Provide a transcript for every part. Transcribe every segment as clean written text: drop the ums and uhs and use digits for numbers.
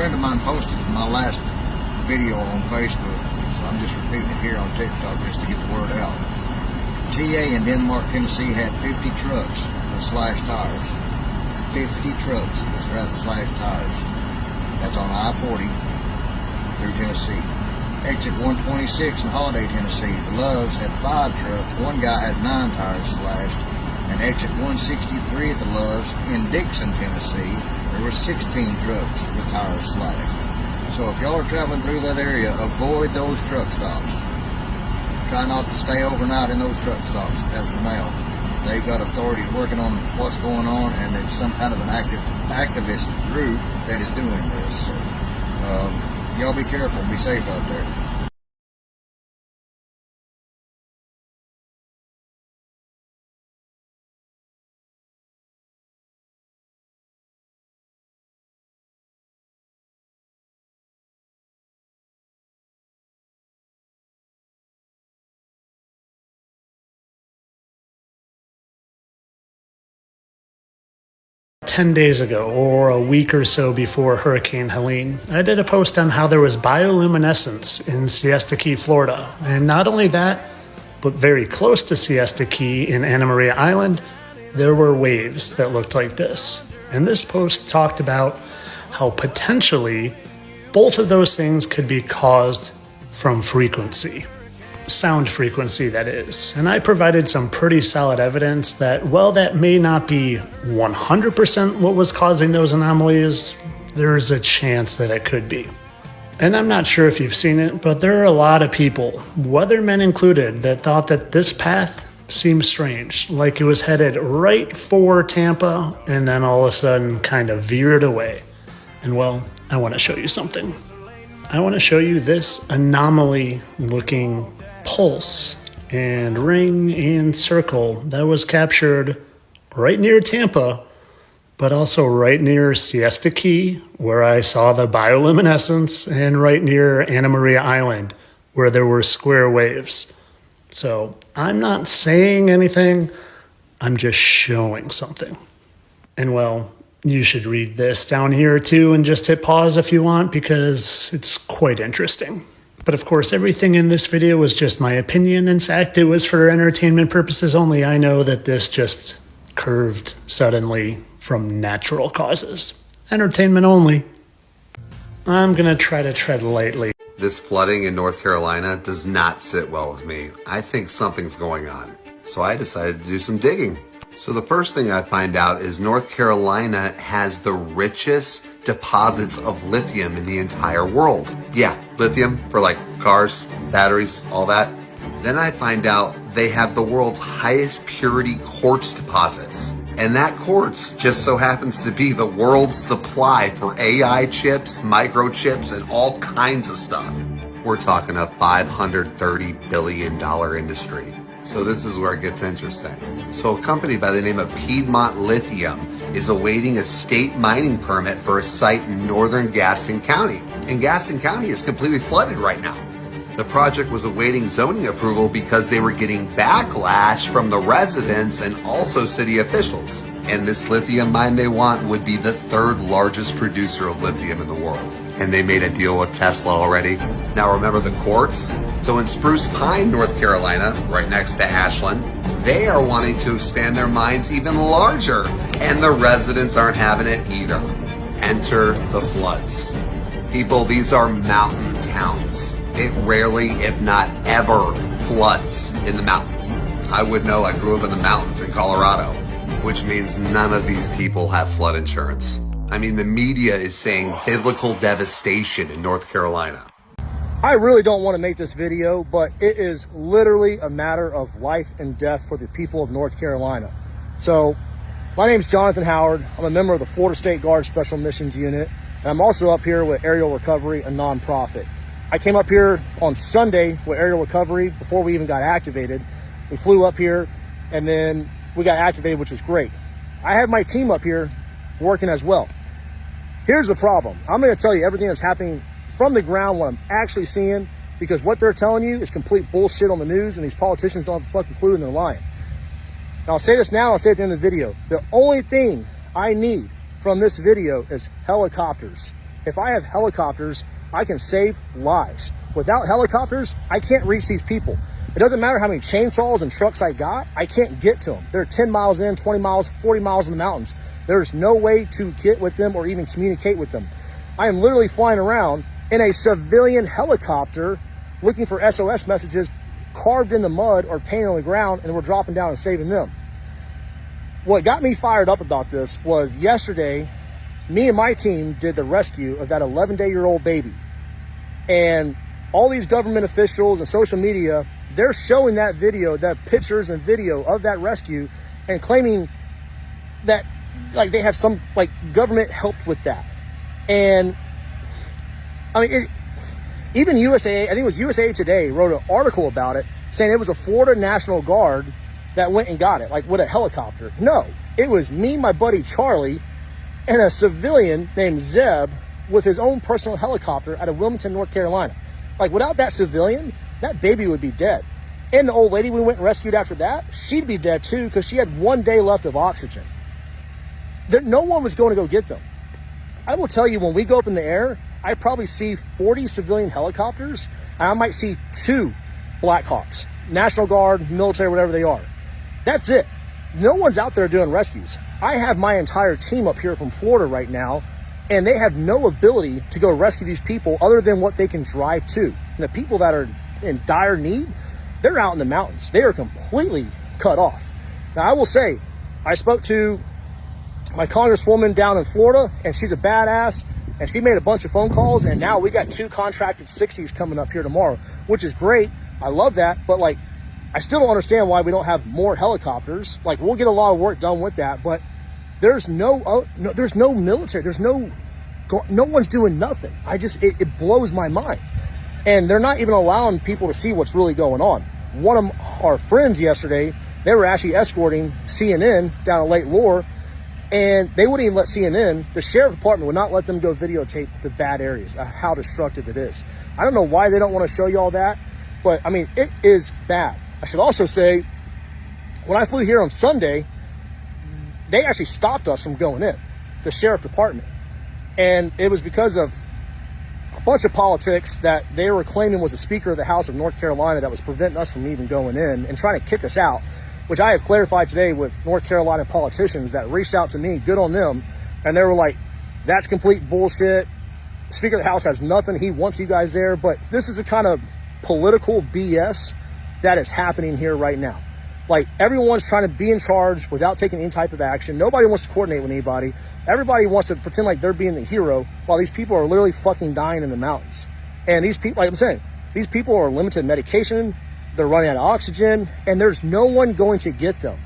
friend of mine posted my last video on Facebook, so I'm just repeating it here on TikTok just to get the word out. TA in Denmark, Tennessee had 50 trucks with slashed tires. 50 trucks with slashed tires. That's on I-40 through Tennessee. Exit 126 in Holiday, Tennessee. The Loves had 5 trucks. One guy had 9 tires slashed. And exit 163 at the Loves in Dixon, Tennessee, there were 16 trucks with tires slashed. So if y'all are traveling through that area, avoid those truck stops. Try not to stay overnight in those truck stops as of now. They've got authorities working on what's going on, and it's some kind of an activist group that is doing this. So, y'all be careful, be safe out there. 10 days ago, or a week or so before Hurricane Helene, I did a post on how there was bioluminescence in Siesta Key, Florida. And not only that, but very close to Siesta Key in Anna Maria Island, there were waves that looked like this. And this post talked about how potentially both of those things could be caused from frequency. Sound frequency, that is. And I provided some pretty solid evidence that, well, that may not be 100% what was causing those anomalies. There's a chance that it could be. And I'm not sure if you've seen it, but there are a lot of people, weathermen included, that thought that this path seemed strange, like it was headed right for Tampa and then all of a sudden kind of veered away. And well, I want to show you something. I want to show you this anomaly looking pulse and ring and circle that was captured right near Tampa, but also right near Siesta Key, where I saw the bioluminescence, and right near Anna Maria Island, where there were square waves. So I'm not saying anything, I'm just showing something. And well, you should read this down here too and just hit pause if you want, because it's quite interesting. But of course, everything in this video was just my opinion. In fact, it was for entertainment purposes only. I know that this just curved suddenly from natural causes. Entertainment only. I'm gonna try to tread lightly. This flooding in North Carolina does not sit well with me. I think something's going on. So I decided to do some digging. So the first thing I find out is North Carolina has the richest deposits of lithium in the entire world. Yeah, lithium for like cars, batteries, all that. Then I find out they have the world's highest purity quartz deposits. And that quartz just so happens to be the world's supply for AI chips, microchips, and all kinds of stuff. We're talking a $530 billion industry. So this is where it gets interesting. So a company by the name of Piedmont Lithium is awaiting a state mining permit for a site in northern Gaston County. And Gaston County is completely flooded right now. The project was awaiting zoning approval because they were getting backlash from the residents and also city officials. And this lithium mine they want would be the 3rd largest producer of lithium in the world. And they made a deal with Tesla already. Now remember the quartz? So in Spruce Pine, North Carolina, right next to Ashland, they are wanting to expand their mines even larger. And the residents aren't having it either. Enter the floods. People, these are mountain towns. It rarely, if not ever, floods in the mountains. I would know, I grew up in the mountains in Colorado, which means none of these people have flood insurance. I mean, the media is saying biblical devastation in North Carolina. I really don't want to make this video, but it is literally a matter of life and death for the people of North Carolina. So, my name is Jonathan Howard. I'm a member of the Florida State Guard Special Missions Unit, and I'm also up here with Aerial Recovery, a nonprofit. I came up here on Sunday with Aerial Recovery before we even got activated. We flew up here, and then we got activated, which was great. I have my team up here working as well. Here's the problem. I'm going to tell you everything that's happening from the ground, what I'm actually seeing, because what they're telling you is complete bullshit on the news, and these politicians don't have a fucking clue, and they're lying. Now, I'll say this now, I'll say it at the end of the video. The only thing I need from this video is helicopters. If I have helicopters, I can save lives. Without helicopters, I can't reach these people. It doesn't matter how many chainsaws and trucks I got, I can't get to them. They're 10 miles in, 20 miles, 40 miles in the mountains. There's no way to get with them or even communicate with them. I am literally flying around in a civilian helicopter looking for SOS messages carved in the mud or painted on the ground, and we're dropping down and saving them. What got me fired up about this was yesterday, me and my team did the rescue of that 11-day-old baby. And all these government officials and social media, they're showing that video, that pictures and video of that rescue, and claiming that like they have some like government helped with that. And I mean, even USA, I think it was USA Today, wrote an article about it saying it was a Florida National Guard that went and got it, like with a helicopter. No, it was me, my buddy Charlie, and a civilian named Zeb with his own personal helicopter out of Wilmington, North Carolina. Like without that civilian, that baby would be dead. And the old lady we went and rescued after that, she'd be dead too because she had 1 day left of oxygen. No one was going to go get them. I will tell you, when we go up in the air, I probably see 40 civilian helicopters, and I might see 2 Blackhawks, National Guard, military, whatever they are. That's it. No one's out there doing rescues. I have my entire team up here from Florida right now, and they have no ability to go rescue these people other than what they can drive to. And the people that are in dire need, they're out in the mountains. They are completely cut off. Now, I will say, I spoke to my congresswoman down in Florida, and she's a badass, and she made a bunch of phone calls, and now we got 2 contracted 60s coming up here tomorrow, which is great. I love that, but like, I still don't understand why we don't have more helicopters. Like, we'll get a lot of work done with that, but there's no military, no one's doing nothing. It blows my mind. And they're not even allowing people to see what's really going on. One of our friends yesterday, they were actually escorting CNN down at Lake Lure, and they wouldn't even let CNN, the sheriff department would not let them go videotape the bad areas, how destructive it is. I don't know why they don't want to show you all that, but I mean, it is bad. I should also say, when I flew here on Sunday, they actually stopped us from going in, the sheriff department. And it was because of a bunch of politics that they were claiming was the Speaker of the House of North Carolina that was preventing us from even going in and trying to kick us out, which I have clarified today with North Carolina politicians that reached out to me, good on them, and they were like, that's complete bullshit. The Speaker of the House has nothing. He wants you guys there. But this is the kind of political BS that is happening here right now. Like, everyone's trying to be in charge without taking any type of action. Nobody wants to coordinate with anybody. Everybody wants to pretend like they're being the hero while these people are literally fucking dying in the mountains. And these people, like I'm saying, these people are limited medication. They're running out of oxygen, and there's no one going to get them.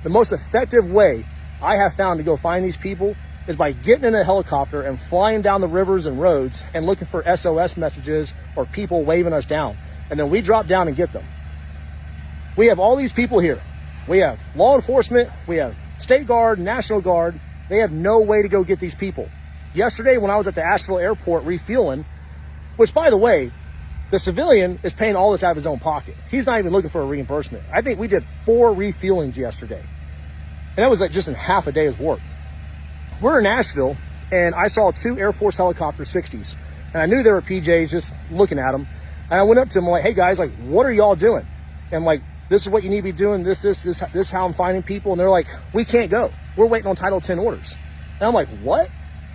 The most effective way I have found to go find these people is by getting in a helicopter and flying down the rivers and roads and looking for SOS messages or people waving us down. And then we drop down and get them. We have all these people here. We have law enforcement. We have State Guard, National Guard. They have no way to go get these people. Yesterday, when I was at the Asheville airport refueling, which, by the way, the civilian is paying all this out of his own pocket. He's not even looking for a reimbursement. I think we did 4 refuelings yesterday. And that was like just in half a day's work. We're in Asheville, and I saw 2 Air Force Helicopter 60s. And I knew they were PJs just looking at them. And I went up to them like, hey guys, like, what are y'all doing? And like, this is what you need to be doing. This is how I'm finding people. And they're like, we can't go. We're waiting on Title 10 orders. And I'm like, what?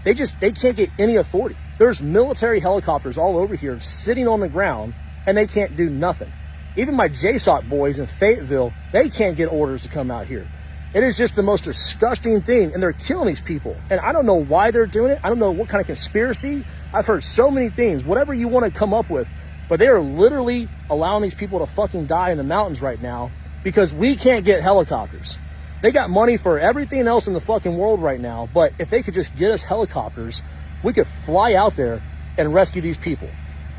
They can't get any authority. There's military helicopters all over here sitting on the ground, and they can't do nothing. Even my JSOC boys in Fayetteville, they can't get orders to come out here. It is just the most disgusting thing, and they're killing these people. And I don't know why they're doing it. I don't know what kind of conspiracy. I've heard so many things, whatever you want to come up with, but they are literally allowing these people to fucking die in the mountains right now because we can't get helicopters. They got money for everything else in the fucking world right now, but if they could just get us helicopters, we could fly out there and rescue these people.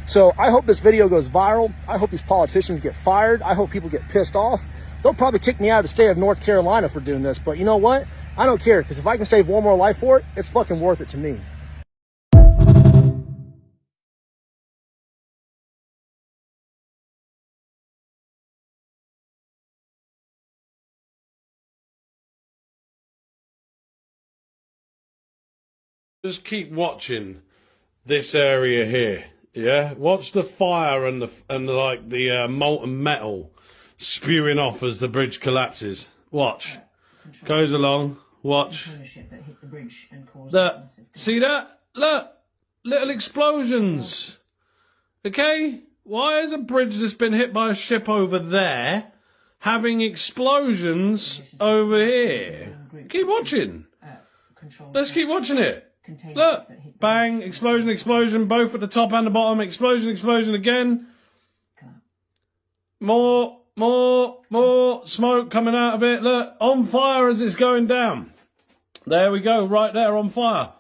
So I hope this video goes viral. I hope these politicians get fired. I hope people get pissed off. They'll probably kick me out of the state of North Carolina for doing this, but you know what? I don't care, because if I can save one more life for it, it's fucking worth it to me. Just keep watching this area here. Yeah, watch the fire and the molten metal spewing off as the bridge collapses. Watch. Goes along. Watch. Look, see that? Look, little explosions. Okay, why is a bridge that's been hit by a ship over there having explosions over here? Keep watching. Let's keep watching it. Look, bang, explosion, explosion, both at the top and the bottom. Explosion, explosion again. More smoke coming out of it. Look, on fire as it's going down. There we go, right there on fire.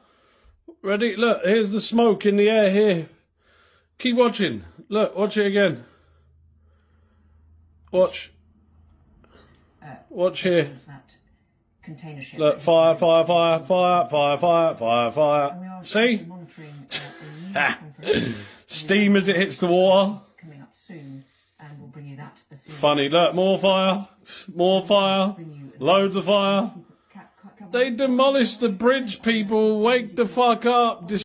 Ready? Look, here's the smoke in the air here. Keep watching. Look, watch it again. Watch. Watch here. Look, fire, fire, fire, fire, fire, fire, fire, fire. See? Steam as it hits the water. Funny, look, more fire, loads of fire. They demolished the bridge, people. Wake the fuck up.